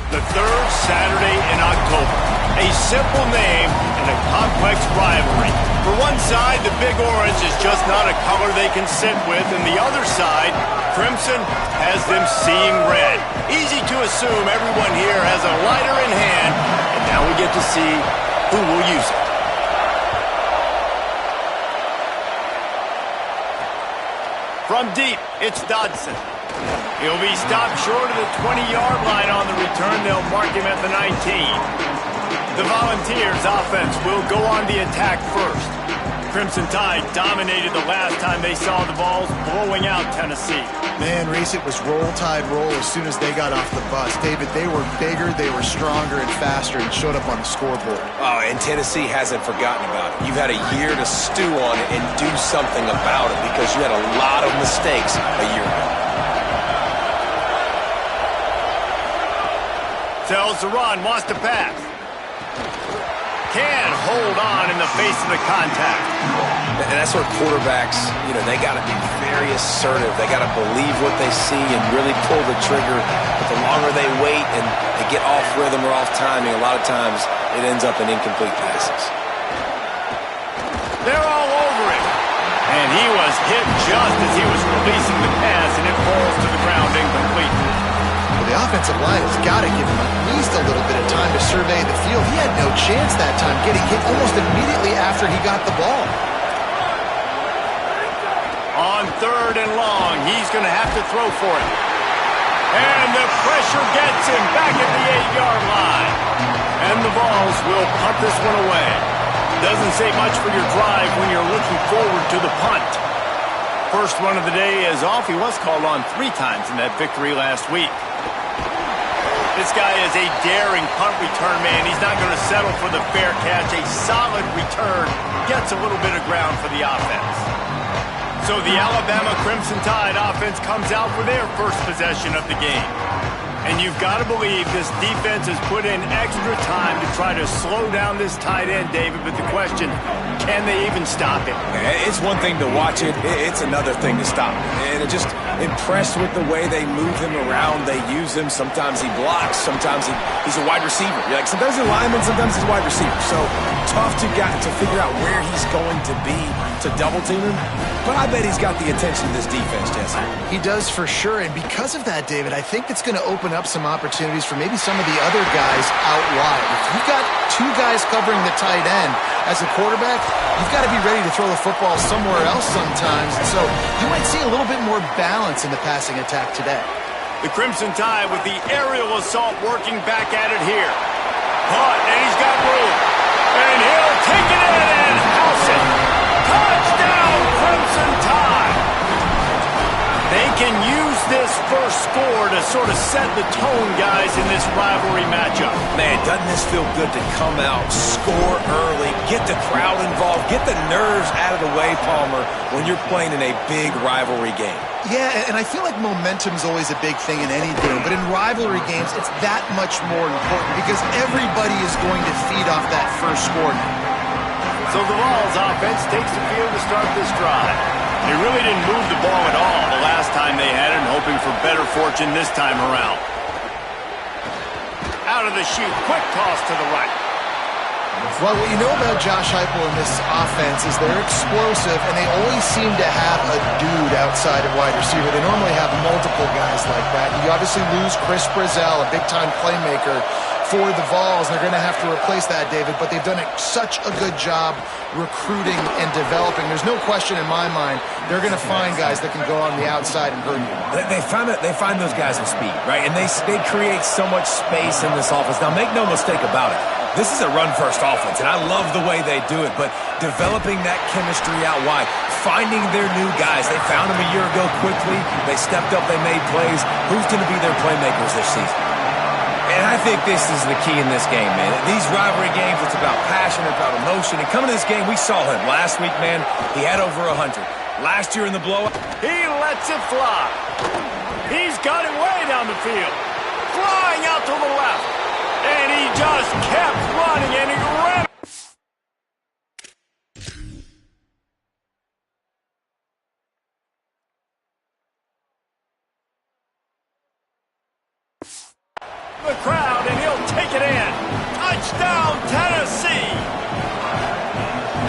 The third Saturday in October. A simple name and a complex rivalry. For one side, the Big Orange is just not a color they can sit with, and the other side, Crimson, has them seeing red. Easy to assume everyone here has a lighter in hand, and now we get to see who will use it. From deep, it's Dodson. He'll be stopped short of the 20-yard line on the return. They'll mark him at the 19. The Volunteers' offense will go on the attack first. Crimson Tide dominated the last time they saw the Vols blowing out Tennessee. Man, Reese, it was roll tide roll as soon as they got off the bus. David, they were bigger, they were stronger and faster and showed up on the scoreboard. Oh, and Tennessee hasn't forgotten about it. You've had a year to stew on it and do something about it because you had a lot of mistakes a year ago. Tells the run, wants to pass. Can't hold on in the face of the contact. And that's where quarterbacks, they got to be very assertive. They got to believe what they see and really pull the trigger. But the longer they wait and they get off rhythm or off timing, a lot of times it ends up in incomplete passes. They're all over it. And he was hit just as he was releasing the pass, and it falls to the ground incomplete. The offensive line has got to give him at least a little bit of time to survey the field. He had no chance that time, getting hit almost immediately after he got the ball. On 3rd and long, he's going to have to throw for it. And the pressure gets him back at the 8-yard line. And the Vols will punt this one away. Doesn't say much for your drive when you're looking forward to the punt. First run of the day is off. He was called on 3 times in that victory last week. This guy is a daring punt return man. He's not going to settle for the fair catch. A solid return gets a little bit of ground for the offense. So the Alabama Crimson Tide offense comes out for their first possession of the game. And you've got to believe this defense has put in extra time to try to slow down this tight end, David. But the question, can they even stop it? It's one thing to watch it. It's another thing to stop it. And it just impressed with the way they move him around. They use him. Sometimes he blocks. Sometimes he's a wide receiver. Sometimes he's a lineman. Sometimes he's a wide receiver. So tough to figure out where he's going to be to double team him. But I bet he's got the attention of this defense, Jesse. He does for sure. And because of that, David, I think it's going to open up some opportunities for maybe some of the other guys out wide. If you've got 2 guys covering the tight end as a quarterback, you've got to be ready to throw the football somewhere else sometimes. And so you might see a little bit more balance in the passing attack today. The Crimson Tide with the aerial assault working back at it here. Punt, and he's got room. And he'll take it in and house it. Touchdown, Crimson Tide. They can use this first score to sort of set the tone, guys, in this rivalry matchup. Man, doesn't this feel good to come out, score early, get the crowd involved, get the nerves out of the way, Palmer, when you're playing in a big rivalry game? Yeah, and I feel like momentum's always a big thing in any game, but in rivalry games, it's that much more important because everybody is going to feed off that first score now. So the Vols offense takes the field to start this drive. They really didn't move the ball at all the last time they had it, and hoping for better fortune this time around. Out of the chute, quick toss to the right. Well, what you know about Josh Heupel in this offense is they're explosive, and they always seem to have a dude outside of wide receiver. They normally have multiple guys like that. You obviously lose Chris Brazzell, a big-time playmaker, for the Vols. They're going to have to replace that, David, but they've done such a good job recruiting and developing. There's no question in my mind they're going to find guys that can go on the outside and hurt you. They find those guys with speed, right? And they create so much space in this offense. Now, make no mistake about it. This is a run-first offense, and I love the way they do it, but developing that chemistry out wide, finding their new guys. They found them a year ago quickly. They stepped up. They made plays. Who's going to be their playmakers this season? And I think this is the key in this game, man. These rivalry games, it's about passion, it's about emotion. And coming to this game, we saw him last week, man. He had over 100. Last year in the blowout, he lets it fly. He's got it way down the field. Flying out to the left. And he just kept running, and he ran. The crowd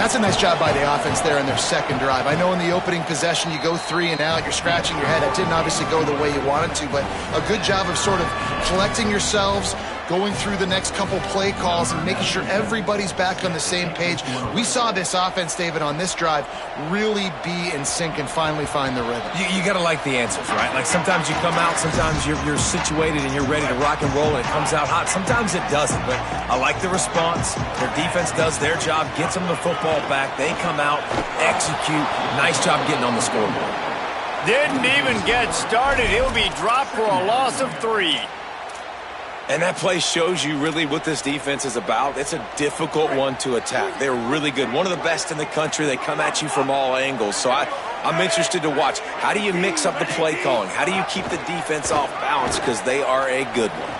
That's a nice job by the offense there in their second drive. I know in the opening possession you go 3 and out, you're scratching your head. It didn't obviously go the way you wanted to, but a good job of sort of collecting yourselves, going through the next couple play calls and making sure everybody's back on the same page. We saw this offense, David, on this drive really be in sync and finally find the rhythm. You got to like the answers, right? Like sometimes you come out, sometimes you're situated and you're ready to rock and roll and it comes out hot. Sometimes it doesn't, but I like the response. Their defense does their job, gets them the football back. They come out, execute. Nice job getting on the scoreboard. Didn't even get started. He'll be dropped for a loss of 3. And that play shows you really what this defense is about. It's a difficult one to attack. They're really good. One of the best in the country. They come at you from all angles. So I'm interested to watch. How do you mix up the play calling? How do you keep the defense off balance? Because they are a good one.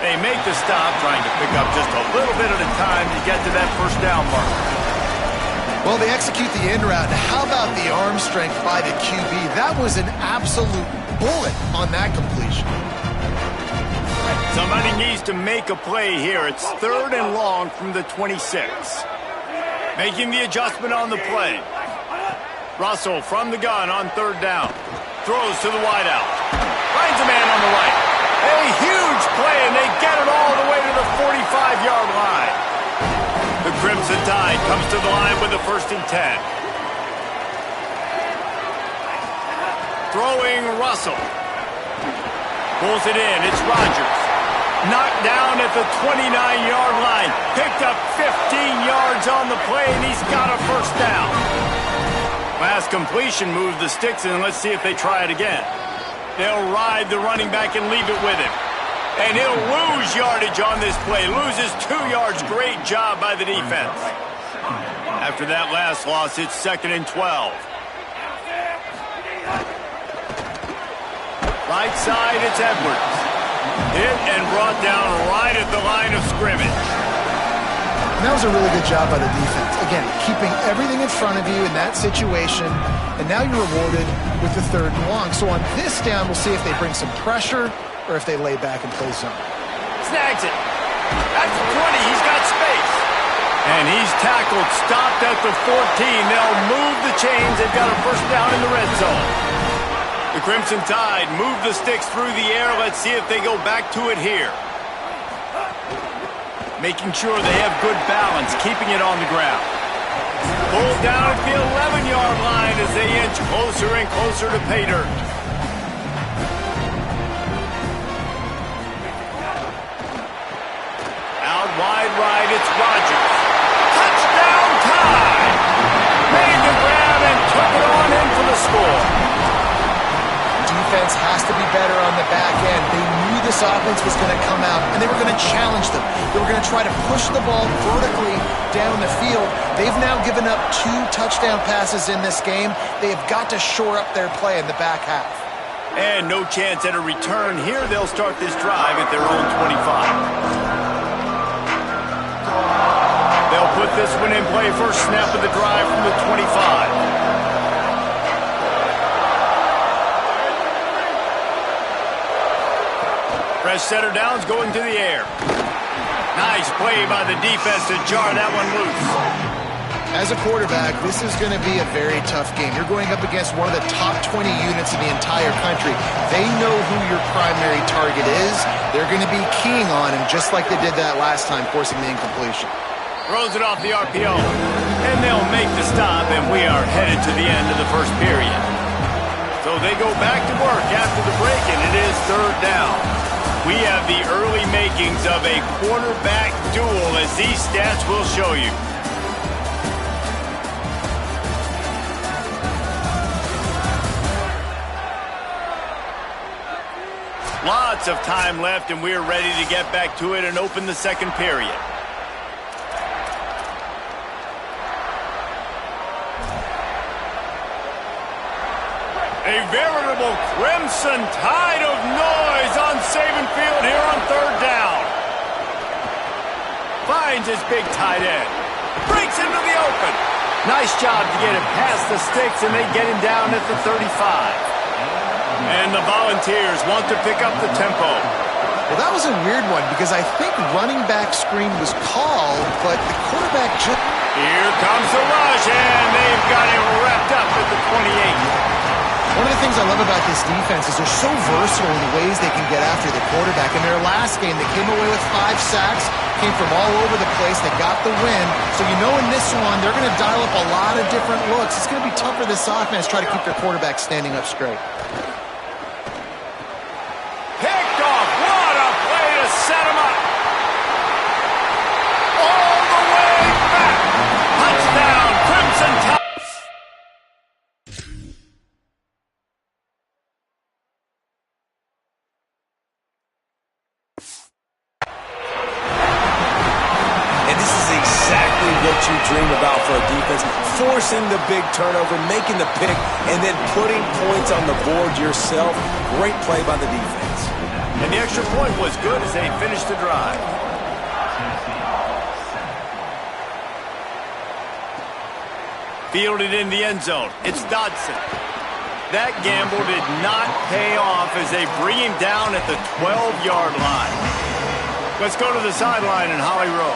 They make the stop, trying to pick up just a little bit at a time to get to that first down mark. Well, they execute the end route. How about the arm strength by the QB? That was an absolute bullet on that completion. Somebody needs to make a play here. It's 3rd and long from the 26. Making the adjustment on the play. Russell from the gun on 3rd down. Throws to the wideout. Finds a man on the right. A huge play, and they get it all the way to the 45-yard line. The Crimson Tide comes to the line with a 1st and 10. Throwing Russell. Pulls it in. It's Rodgers. Knocked down at the 29-yard line. Picked up 15 yards on the play, and he's got a 1st down. Last completion moved the sticks, and let's see if they try it again. They'll ride the running back and leave it with him. And he'll lose yardage on this play. Loses 2 yards. Great job by the defense. After that last loss, it's 2nd and 12. Right side, it's Edwards. Hit and brought down right at the line of scrimmage. And that was a really good job by the defense. Again, keeping everything in front of you in that situation, and now you're rewarded with the 3rd and long. So on this down, we'll see if they bring some pressure or if they lay back and play zone. Snags it. At the 20, he's got space. And he's tackled, stopped at the 14. They'll move the chains. They've got a 1st down in the red zone. The Crimson Tide move the sticks through the air. Let's see if they go back to it here. Making sure they have good balance, keeping it on the ground. Pulled down at the 11-yard line as they inch closer and closer to pay dirt. Out wide right, it's Rodgers. Touchdown time! Made the grab and took it on in for the score. Defense has to be better on the back end. They knew this offense was going to come out, and they were going to challenge them. They were going to try to push the ball vertically down the field. They've now given up 2 touchdown passes in this game. They have got to shore up their play in the back half. And no chance at a return here. They'll start this drive at their own 25. They'll put this one in play. First snap of the drive from the 25. Fresh setter downs going to the air. Nice play by the defense to jar that one loose. As a quarterback, this is going to be a very tough game. You're going up against one of the top 20 units in the entire country. They know who your primary target is. They're going to be keying on him just like they did that last time, forcing the incompletion. Throws it off the RPO. And they'll make the stop, and we are headed to the end of the first period. So they go back to work after the break, and it is 3rd down. We have the early makings of a quarterback duel, as these stats will show you. Lots of time left, and we're ready to get back to it and open the second period. A veritable crimson tide of noise on Saban Field here on 3rd down. Finds his big tight end. Breaks into the open. Nice job to get it past the sticks, and they get him down at the 35. And the Volunteers want to pick up the tempo. Well, that was a weird one because I think running back screen was called, but the quarterback just... Here comes the rush, and they've got him wrapped up at the 28. One of the things I love about this defense is they're so versatile in the ways they can get after the quarterback. In their last game, they came away with 5 sacks, came from all over the place. They got the win. So you know in this one, they're going to dial up a lot of different looks. It's going to be tough for this offense to try to keep their quarterback standing up straight. Picked off. What a play to set him up. All the way back. Touchdown, Crimson Tide. What you dream about for a defense, forcing the big turnover, making the pick, and then putting points on the board yourself. Great play by the defense. And the extra point was good as they finished the drive. Fielded in the end zone. It's Dodson. That gamble did not pay off as they bring him down at the 12-yard line. Let's go to the sideline in Holly Rowe.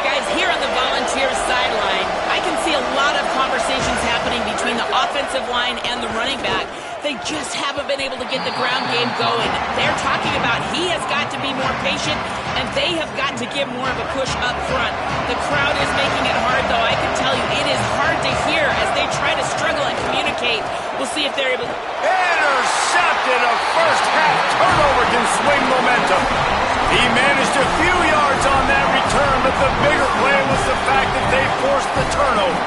Guys, here on the Volunteers sideline, I can see a lot of conversations happening between the offensive line and the running back. They just haven't been able to get the ground game going. They're talking about he has got to be more patient, and they have got to give more of a push up front. The crowd is making it hard, though. I can tell you it is hard to hear as they try to struggle and communicate. We'll see if they're able to... Intercepted! A first-half turnover can swing momentum. He managed a few yards on that return, but the bigger play was the fact that they forced the turnover.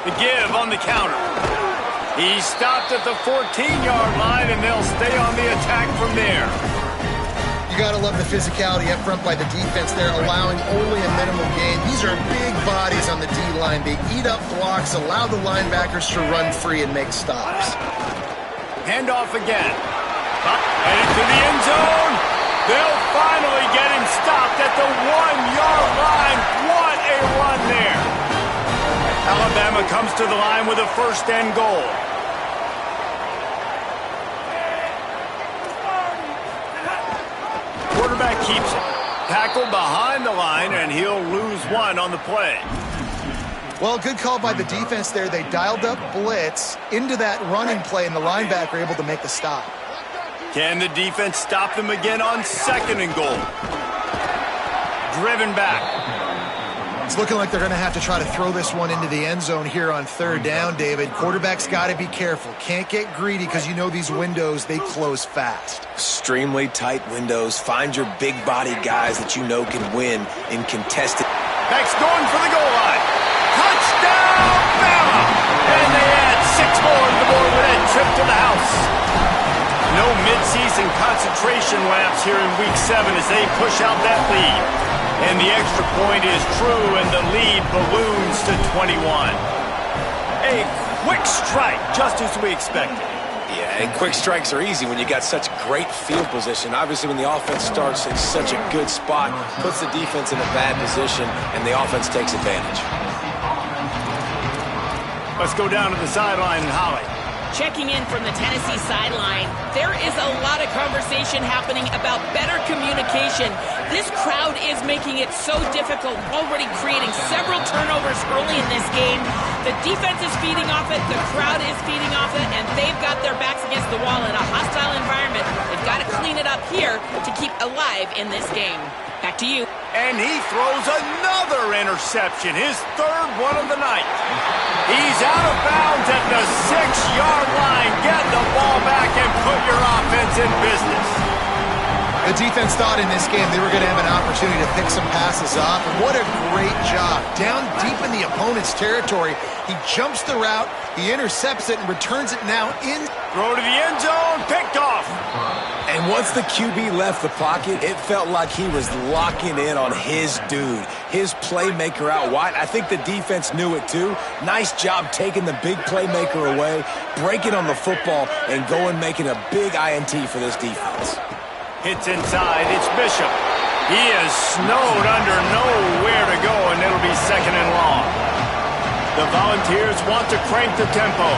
The give on the counter. He stopped at the 14-yard line, and they'll stay on the attack from there. You got to love the physicality up front by the defense there, allowing only a minimal gain. These are big bodies on the D-line. They eat up blocks, allow the linebackers to run free and make stops. Handoff again. Headed to the end zone. They'll finally get him stopped at the 1-yard line. What a run there. Alabama comes to the line with a first and goal. Quarterback keeps it. Tackled behind the line, and he'll lose one on the play. Well, good call by the defense there. They dialed up blitz into that running play, and the linebacker able to make the stop. Can the defense stop them again on second and goal? Driven back. It's looking like they're going to have to try to throw this one into the end zone here on third down, David. Quarterback's got to be careful. Can't get greedy because you know these windows, they close fast. Extremely tight windows. Find your big body guys that you know can win in contested. Back's going for the goal line. Touchdown, Bama! And they add 6 more to the board with that trip to the house. No midseason concentration laps here in Week 7 as they push out that lead. And the extra point is true, and the lead balloons to 21. A quick strike, just as we expected. Yeah, and quick strikes are easy when you got such great field position. Obviously, when the offense starts in such a good spot, puts the defense in a bad position, and the offense takes advantage. Let's go down to the sideline and Holly. Checking in from the Tennessee sideline, there is a lot of conversation happening about better communication. This crowd is making it so difficult, already creating several turnovers early in this game. The defense is feeding off it, the crowd is feeding off it, and they've got their backs against the wall in a hostile environment. They've got to clean it up here to keep alive in this game. Back to you. And he throws another interception, his third one of the night. He's out of bounds at the 6-yard line. Get the ball back and put your offense in business. The defense thought in this game they were going to have an opportunity to pick some passes off, and what a great job. Down deep in the opponent's territory, he jumps the route, he intercepts it, and returns it now in. Throw to the end zone, picked off. And once the QB left the pocket, it felt like he was locking in on his dude, his playmaker out wide. I think the defense knew it too. Nice job taking the big playmaker away, breaking on the football, and going making a big INT for this defense. Hits inside, it's Bishop. He is snowed under, nowhere to go, and it'll be second and long. The Volunteers want to crank the tempo.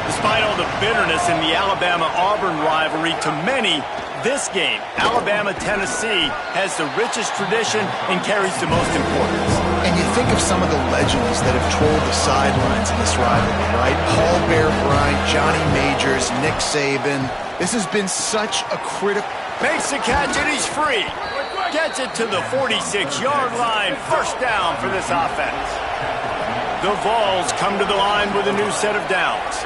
Despite all the bitterness in the Alabama-Auburn rivalry, to many, this game, Alabama-Tennessee has the richest tradition and carries the most importance. And you think of some of the legends that have trolled the sidelines in this rivalry, right? Paul Bear Bryant, Johnny Majors, Nick Saban. This has been such a critical... Makes the catch and he's free. Gets it to the 46-yard line. First down for this offense. The Vols come to the line with a new set of downs.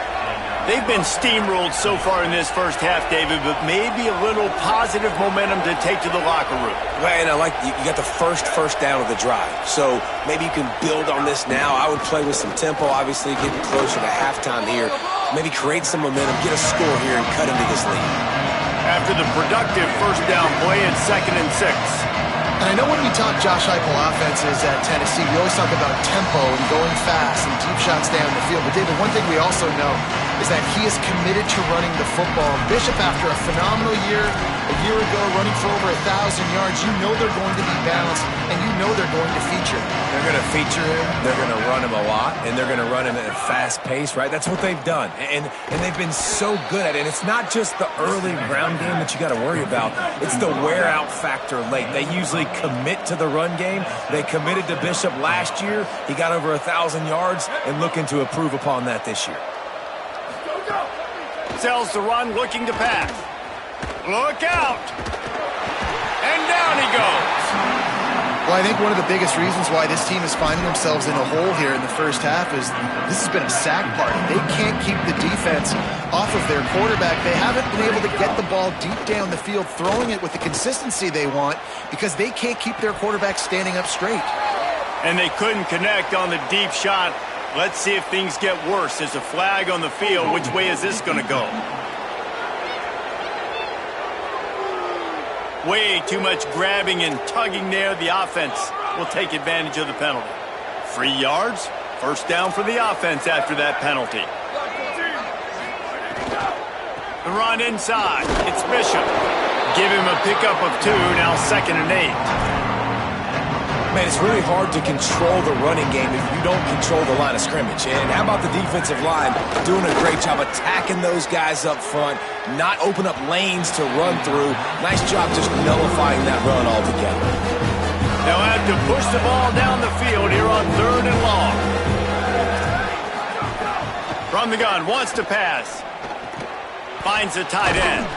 They've been steamrolled so far in this first half, David, but maybe a little positive momentum to take to the locker room. Right, and I like you got the first down of the drive. So maybe you can build on this now. I would play with some tempo, obviously, getting closer to halftime here. Maybe create some momentum, get a score here, and cut into this lead. After the productive first down play, it's 2nd and 6. And I know when we talk Josh Heupel offenses at Tennessee, we always talk about tempo and going fast and deep shots down the field. But, David, one thing we also know is that he is committed to running the football. Bishop, after a phenomenal year, a year ago, running for over 1,000 yards, you know they're going to be balanced, and you know they're going to feature him. They're going to feature him, they're going to run him a lot, and they're going to run him at a fast pace, right? That's what they've done, and they've been so good at it. And it's not just the early ground game that you got to worry about. It's the wear-out factor late. They usually commit to the run game. They committed to Bishop last year. He got over 1,000 yards and looking to improve upon that this year. Sells the run, looking to pass. Look out! And down he goes. Well, I think one of the biggest reasons why this team is finding themselves in a hole here in the first half is this has been a sack party. They can't keep the defense off of their quarterback. They haven't been able to get the ball deep down the field, throwing it with the consistency they want because they can't keep their quarterback standing up straight. And they couldn't connect on the deep shot. Let's see if things get worse. There's a flag on the field. Which way is this going to go? Way too much grabbing and tugging there. The offense will take advantage of the penalty. 3 yards. First down for the offense after that penalty. The run inside. It's Bishop. Give him a pickup of 2. Now 2nd and 8. Man, it's really hard to control the running game if you don't control the line of scrimmage. And how about the defensive line doing a great job attacking those guys up front, not open up lanes to run through. Nice job just nullifying that run altogether. They'll have to push the ball down the field here on 3rd and long. From the gun, wants to pass. Finds the tight end.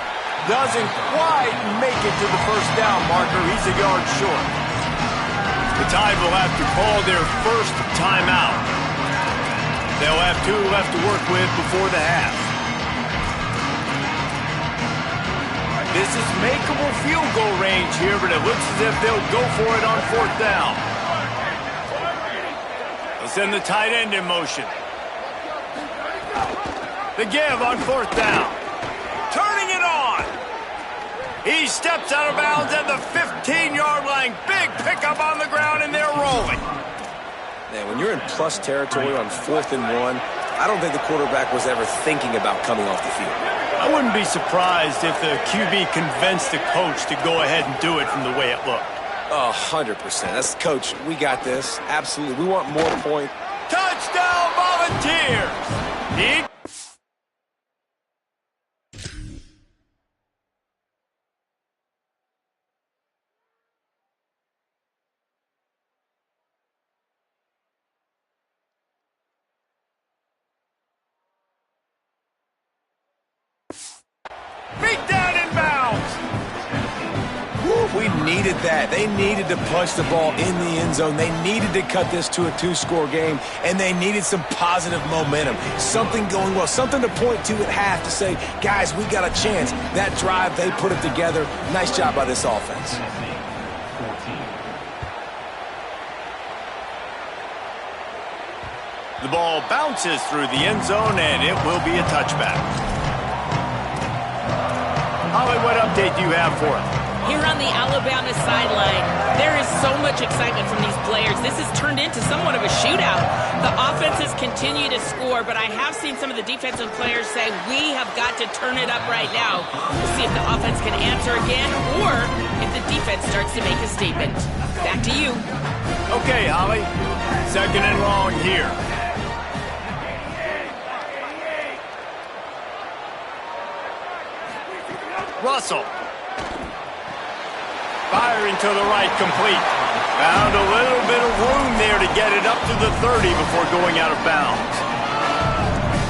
Doesn't quite make it to the first down marker. He's a yard short. The Tide will have to call their first timeout. They'll have 2 left to work with before the half. This is makeable field goal range here, but it looks as if they'll go for it on 4th down. They'll send the tight end in motion. The give on 4th down. Turning it on. He steps out of bounds at the 15-yard line. Big pickup on the ground, and they're rolling. Man, when you're in plus territory on 4th and 1, I don't think the quarterback was ever thinking about coming off the field. I wouldn't be surprised if the QB convinced the coach to go ahead and do it from the way it looked. 100%. That's coach. We got this. Absolutely. We want more points. Touchdown, Volunteers! Feet down in bounds. We needed that. They needed to punch the ball in the end zone. They needed to cut this to a 2-score game, and they needed some positive momentum. Something going well, something to point to at half to say, guys, we got a chance. That drive, they put it together. Nice job by this offense. The ball bounces through the end zone, and it will be a touchback. Holly, what update do you have for us? Here on the Alabama sideline, there is so much excitement from these players. This has turned into somewhat of a shootout. The offenses continue to score, but I have seen some of the defensive players say, we have got to turn it up right now. We'll see if the offense can answer again or if the defense starts to make a statement. Back to you. Okay, Holly. 2nd and long here. Russell firing to the right, complete. Found a little bit of room there to get it up to the 30 before going out of bounds.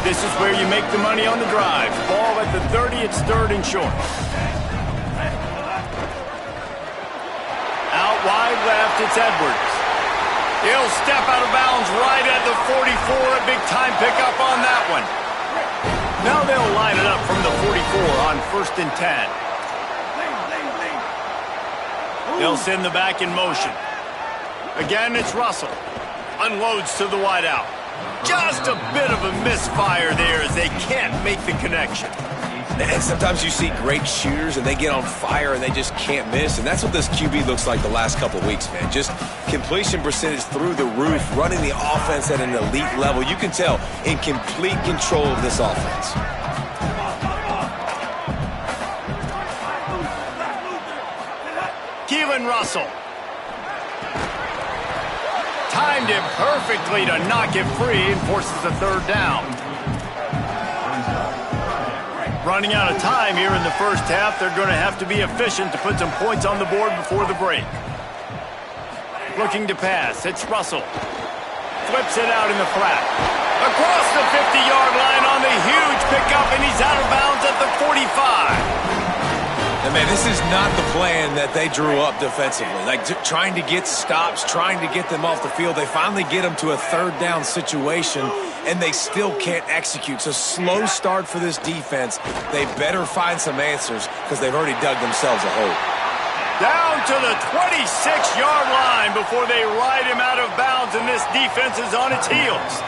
This is where you make the money on the drive. Ball at the 30, it's third and short. Out wide left, it's Edwards. He'll step out of bounds right at the 44. A big time pickup on that one. Now they'll line it up from the 44 on 1st and 10. They'll send the back in motion. Again, it's Russell. Unloads to the wideout. Just a bit of a misfire there as they can't make the connection. And sometimes you see great shooters and they get on fire and they just can't miss. And that's what this QB looks like the last couple of weeks, man. Just completion percentage through the roof, running the offense at an elite level. You can tell in complete control of this offense. Keelan Russell. Timed it perfectly to knock it free and forces a third down. Running out of time here in the first half, they're going to have to be efficient to put some points on the board before the break. Looking to pass, it's Russell. Flips it out in the flat. Across the 50-yard line on the huge pickup, and he's out of bounds at the 45. And man, this is not the plan that they drew up defensively. Like trying to get stops, trying to get them off the field. They finally get them to a third down situation, and they still can't execute. So slow start for this defense. They better find some answers because they've already dug themselves a hole. Down to the 26-yard line before they ride him out of bounds, and this defense is on its heels.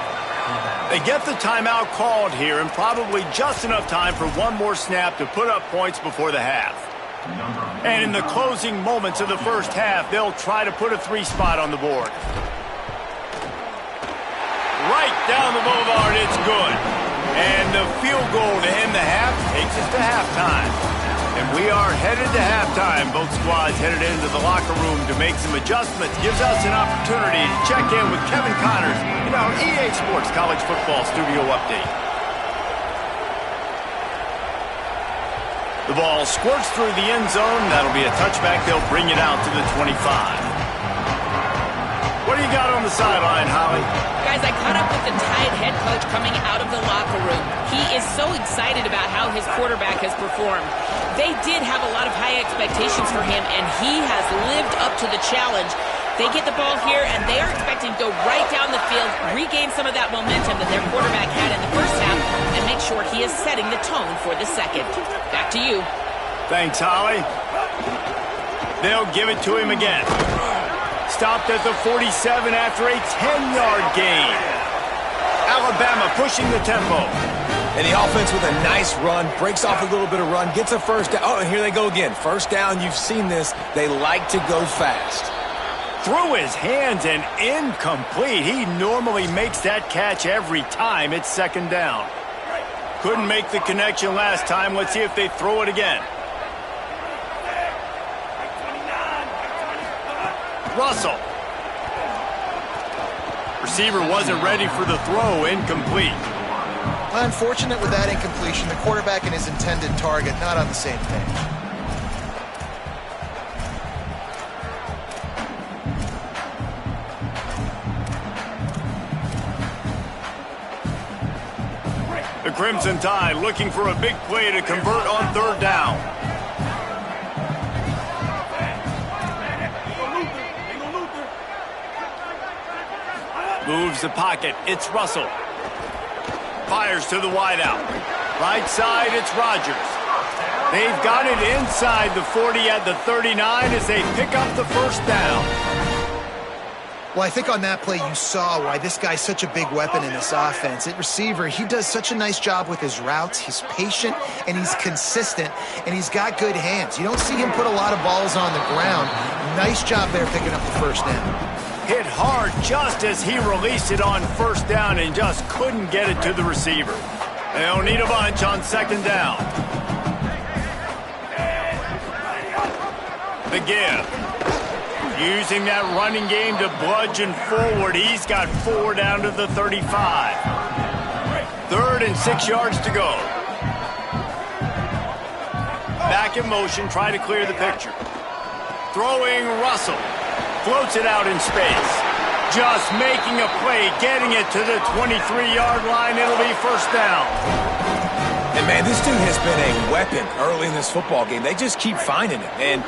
They get the timeout called here, and probably just enough time for one more snap to put up points before the half. And in the closing moments of the first half, they'll try to put a 3 spot on the board. Right down the boulevard, it's good. And the field goal to end the half takes us to halftime. And we are headed to halftime. Both squads headed into the locker room to make some adjustments. Gives us an opportunity to check in with Kevin Connors in our EA Sports College Football Studio Update. The ball squirts through the end zone. That'll be a touchback. They'll bring it out to the 25. What do you got on the sideline, Holly? Guys, I caught up with the Tide head coach coming out of the locker room. He is so excited about how his quarterback has performed. They did have a lot of high expectations for him, and he has lived up to the challenge. They get the ball here, and they are expecting to go right down the field, regain some of that momentum that their quarterback had in the first half, and make sure he is setting the tone for the second. Back to you. Thanks, Holly. They'll give it to him again. Stopped at the 47 after a 10-yard gain. Alabama pushing the tempo. And the offense with a nice run, breaks off a little bit of run, gets a first down. Oh, and here they go again. First down, you've seen this. They like to go fast. Through his hands and incomplete. He normally makes that catch every time it's second down. Couldn't make the connection last time. Let's see if they throw it again. Russell. Receiver wasn't ready for the throw, incomplete. Unfortunate with that incompletion. The quarterback and his intended target not on the same page. The Crimson Tide looking for a big play to convert on third down. Moves the pocket. It's Russell. Fires to the wideout. Right side, it's Rodgers. They've got it inside the 40 at the 39 as they pick up the first down. Well, I think on that play you saw why this guy's such a big weapon in this offense. At receiver, he does such a nice job with his routes. He's patient, and he's consistent, and he's got good hands. You don't see him put a lot of balls on the ground. Nice job there picking up the first down. Hit hard just as he released it on first down and just couldn't get it to the receiver. They'll need a bunch on second down. The give. Using that running game to bludgeon forward. He's got 4 down to the 35. 3rd and 6 yards to go. Back in motion, try to clear the picture. Throwing Russell. Floats it out in space. Just making a play, getting it to the 23-yard line. It'll be first down. And, man, this dude has been a weapon early in this football game. They just keep finding it. And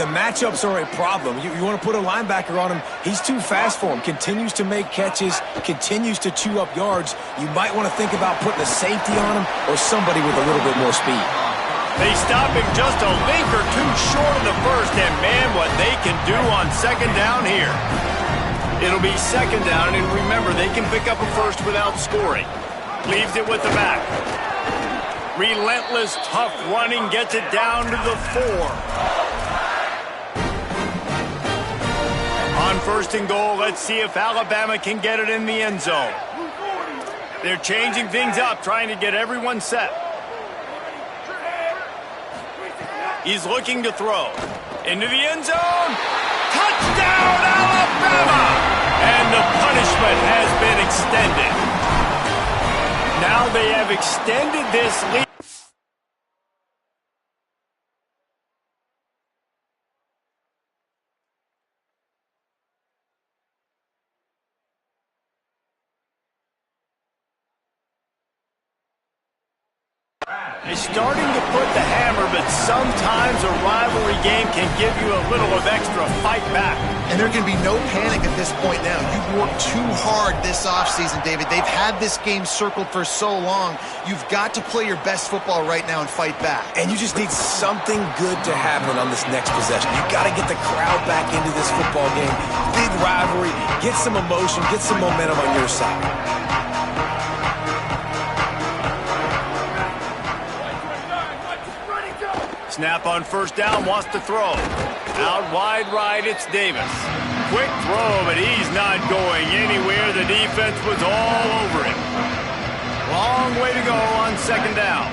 the matchups are a problem. You want to put a linebacker on him, he's too fast for him. Continues to make catches, continues to chew up yards. You might want to think about putting a safety on him or somebody with a little bit more speed. They stop him just a link or two short of the first, and, man, what they can do on second down here. It'll be second down, and remember, they can pick up a first without scoring. Leaves it with the back. Relentless, tough running, gets it down to the 4. On first and goal, let's see if Alabama can get it in the end zone. They're changing things up, trying to get everyone set. He's looking to throw. Into the end zone. Touchdown, Alabama! And the punishment has been extended. Now they have extended this lead. They're starting to put the hammer, but sometimes a rivalry game can give you a little of extra fight back. And there can be no panic at this point now. You've worked too hard this offseason, David. They've had this game circled for so long. You've got to play your best football right now and fight back. And you just need something good to happen on this next possession. You got to get the crowd back into this football game. Big rivalry. Get some emotion. Get some momentum on your side. Snap on first down, wants to throw. Out wide right, it's Davis. Quick throw, but he's not going anywhere. The defense was all over him. Long way to go on second down.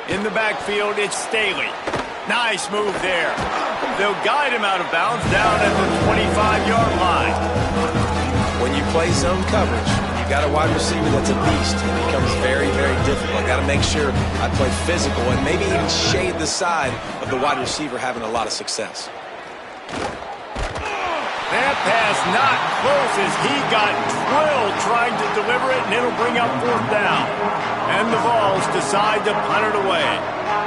In the backfield, it's Staley. Nice move there. They'll guide him out of bounds down at the 25-yard line. When you play zone coverage, got a wide receiver that's a beast. It becomes very, very difficult. Got to make sure I play physical and maybe even shade the side of the wide receiver having a lot of success. That pass not close as he got drilled trying to deliver it, and it'll bring up fourth down. And the Vols decide to punt it away.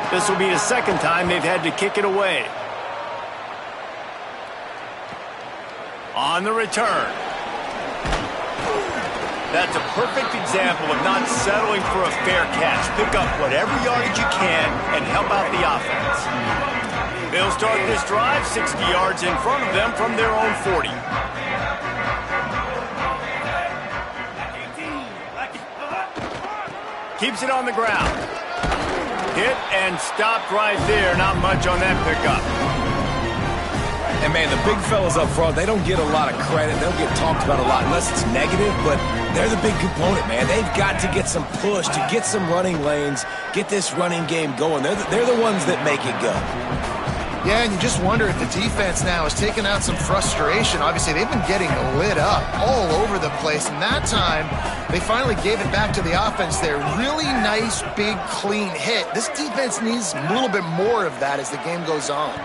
This will be the second time they've had to kick it away. On the return. That's a perfect example of not settling for a fair catch. Pick up whatever yardage you can and help out the offense. They'll start this drive 60 yards in front of them from their own 40. Keeps it on the ground. Hit and stopped right there. Not much on that pickup. And, man, the big fellas up front, they don't get a lot of credit. They don't get talked about a lot unless it's negative, but they're the big component, man. They've got to get some push, to get some running lanes, get this running game going. They're the ones that make it go. Yeah, and you just wonder if the defense now is taking out some frustration. Obviously, they've been getting lit up all over the place, and that time they finally gave it back to the offense there. Really nice, big, clean hit. This defense needs a little bit more of that as the game goes on.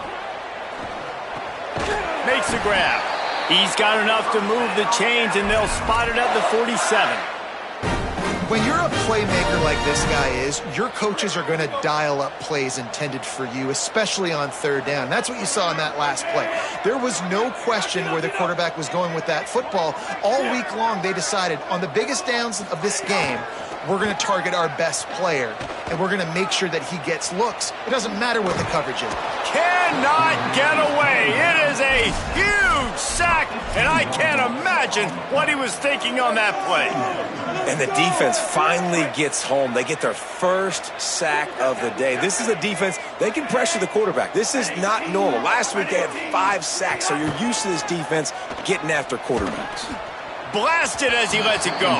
Makes the grab. He's got enough to move the chains, and they'll spot it at the 47. When you're a playmaker like this guy is, your coaches are going to dial up plays intended for you, especially on third down. That's what you saw in that last play. There was no question where the quarterback was going with that football. All week long, they decided on the biggest downs of this game, we're going to target our best player, and we're going to make sure that he gets looks. It doesn't matter what the coverage is. Cannot get away. It is a huge sack, and I can't imagine what he was thinking on that play. And the defense finally gets home. They get their first sack of the day. This is a defense, they can pressure the quarterback. This is not normal. Last week they had 5 sacks, so you're used to this defense getting after quarterbacks. Blasted as he lets it go.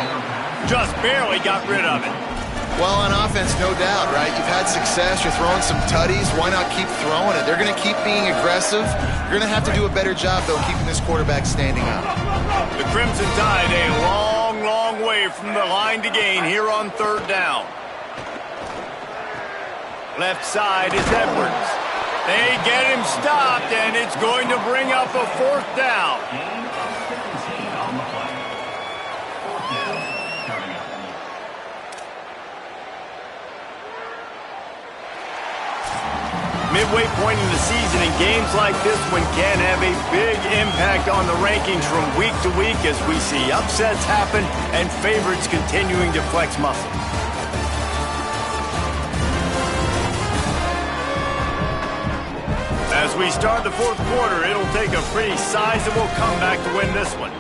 Just barely got rid of it. Well, on offense, no doubt, right? You've had success. You're throwing some tutties. Why not keep throwing it? They're going to keep being aggressive. You're going to have to do a better job, though, keeping this quarterback standing up. The Crimson Tide a long, long way from the line to gain here on third down. Left side is Edwards. They get him stopped, and it's going to bring up a 4th down. Midway point in the season, and games like this one can have a big impact on the rankings from week to week as we see upsets happen and favorites continuing to flex muscle. As we start the 4th quarter, it'll take a pretty sizable comeback to win this one.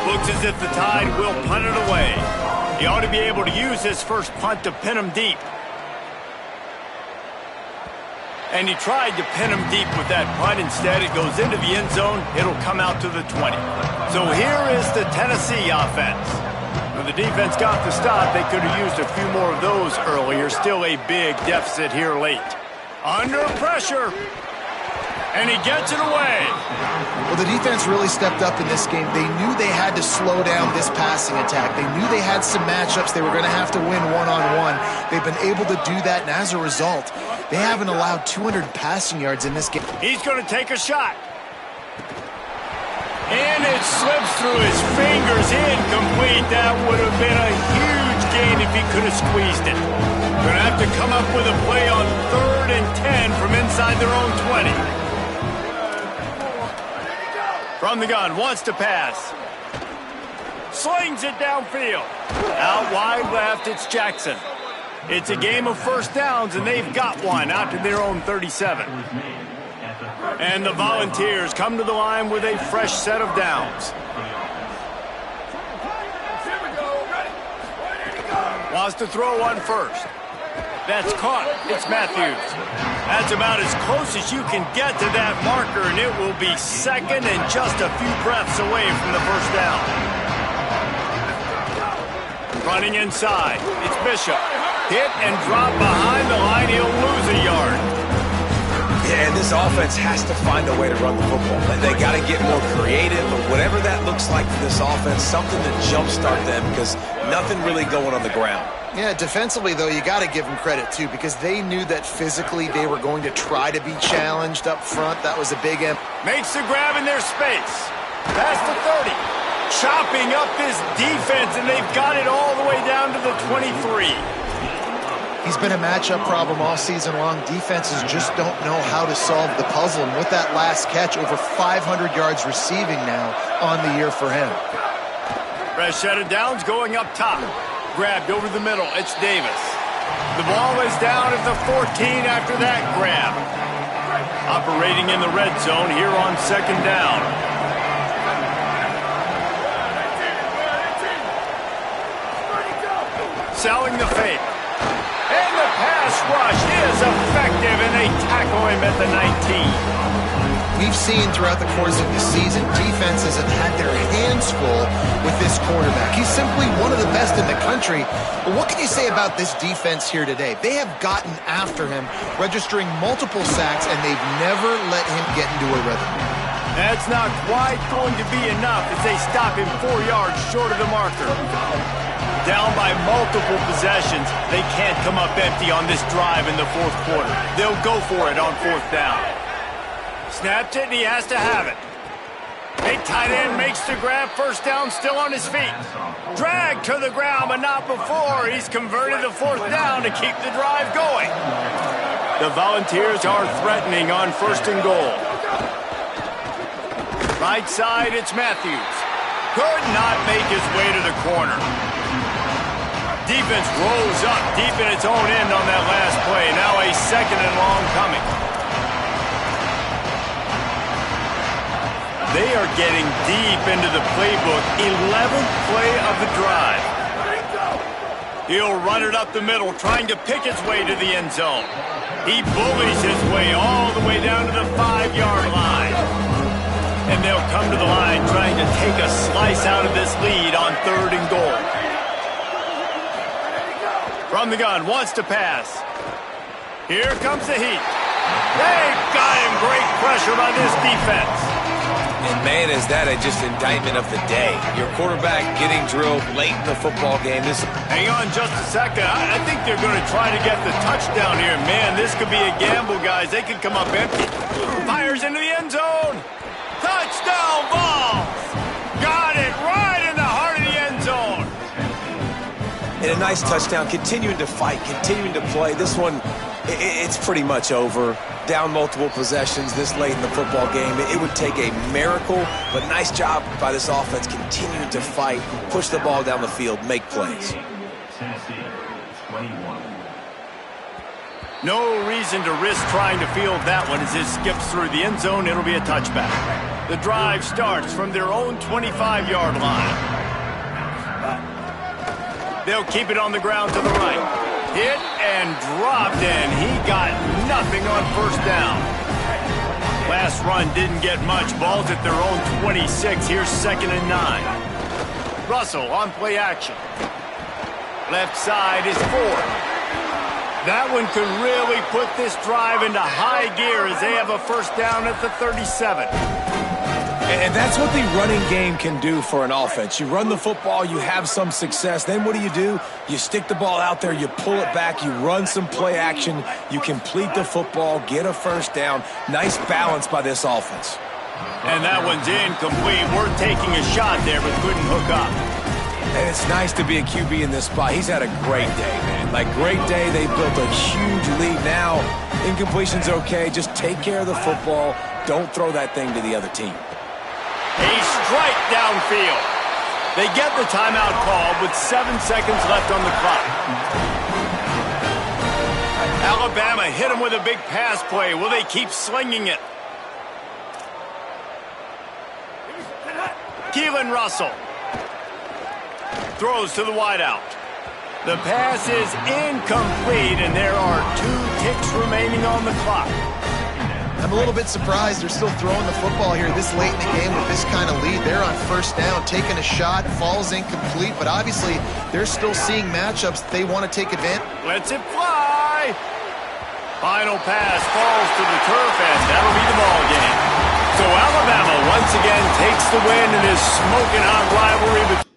Looks as if the Tide will punt it away. He ought to be able to use his first punt to pin him deep. And he tried to pin him deep with that punt. Instead, it goes into the end zone. It'll come out to the 20. So here is the Tennessee offense. When the defense got the stop, they could have used a few more of those earlier. Still a big deficit here late. Under pressure. And he gets it away. Well, the defense really stepped up in this game. They knew they had to slow down this passing attack. They knew they had some matchups they were going to have to win one-on-one. They've been able to do that, and as a result, they haven't allowed 200 passing yards in this game. He's going to take a shot. And it slips through his fingers. Incomplete. That would have been a huge gain if he could have squeezed it. Going to have to come up with a play on 3rd and 10 from inside their own 20. From the gun, wants to pass. Slings it downfield. Out wide left, it's Jackson. It's a game of first downs, and they've got one out to their own 37. And the Volunteers come to the line with a fresh set of downs. Wants to throw one first. That's caught. It's Matthews. That's about as close as you can get to that marker, and it will be 2nd and just a few breaths away from the first down. Running inside. It's Bishop. Hit and drop behind the line. He'll lose a yard. Yeah, and this offense has to find a way to run the football. They got to get more creative, but whatever that looks like for this offense, something to jumpstart them because nothing really going on the ground. Yeah, defensively, though, you got to give them credit, too, because they knew that physically they were going to try to be challenged up front. That was a big end. Makes the grab in their space. Past the 30. Chopping up this defense, and they've got it all the way down to the 23. He's been a matchup problem all season long. Defenses just don't know how to solve the puzzle. And with that last catch, over 500 yards receiving now on the year for him. Fresh set of downs going up top. Grabbed over the middle. It's Davis. The ball is down at the 14 after that grab. Operating in the red zone here on 2nd down. Selling the fake. And the pass rush is effective, and they tackle him at the 19. We've seen throughout the course of the season, defenses have had their hands full with this quarterback. He's simply one of the best in the country. But what can you say about this defense here today? They have gotten after him, registering multiple sacks, and they've never let him get into a rhythm. That's not quite going to be enough as they stop him 4 yards short of the marker. Down by multiple possessions, they can't come up empty on this drive in the 4th quarter. They'll go for it on 4th down. Snapped it, and he has to have it. A tight end makes the grab. First down, still on his feet. Dragged to the ground, but not before. He's converted the 4th down to keep the drive going. The Volunteers are threatening on 1st and goal. Right side, it's Matthews. Could not make his way to the corner. Defense rose up deep in its own end on that last play. Now a 2nd and long coming. They are getting deep into the playbook. 11th play of the drive. He'll run it up the middle, trying to pick his way to the end zone. He bullies his way all the way down to the 5-yard line. And they'll come to the line trying to take a slice out of this lead on 3rd and goal. From the gun, wants to pass. Here comes the heat. They've got him. Great pressure by this defense. And man, is that just indictment of the day. Your quarterback getting drilled late in the football game. Hang on just a second. I think they're going to try to get the touchdown here. Man, this could be a gamble, guys. They could come up empty. Fires into the end zone. Touchdown ball. Got it right in the heart of the end zone. And a nice touchdown, continuing to fight, continuing to play. This one, it's pretty much over. Down multiple possessions this late in the football game. It would take a miracle, but nice job by this offense continuing to fight, push the ball down the field, make plays. No reason to risk trying to field that one as it skips through the end zone. It'll be a touchback. The drive starts from their own 25-yard line. They'll keep it on the ground to the right. Hit and dropped, and he got nothing on 1st down. Last run didn't get much. Ball's at their own 26. Here's 2nd and 9. Russell on play action. Left side is 4. That one could really put this drive into high gear as they have a 1st down at the 37. And that's what the running game can do for an offense. You run the football, you have some success. Then what do? You stick the ball out there, you pull it back, you run some play action, you complete the football, get a 1st down. Nice balance by this offense. And that one's incomplete. We're taking a shot there, but couldn't hook up. And it's nice to be a QB in this spot. He's had a great day, man. Great day. They built a huge lead. Now, incompletion's okay. Just take care of the football. Don't throw that thing to the other team. A strike downfield. They get the timeout called with 7 seconds left on the clock. Alabama hit him with a big pass play. Will they keep slinging it? Keelan Russell throws to the wideout. The pass is incomplete, and there are 2 ticks remaining on the clock. I'm a little bit surprised they're still throwing the football here this late in the game with this kind of lead. They're on 1st down, taking a shot, falls incomplete, but obviously they're still seeing matchups that they want to take advantage. Lets it fly. Final pass falls to the turf, and that'll be the ball game. So Alabama once again takes the win in this smoking hot rivalry between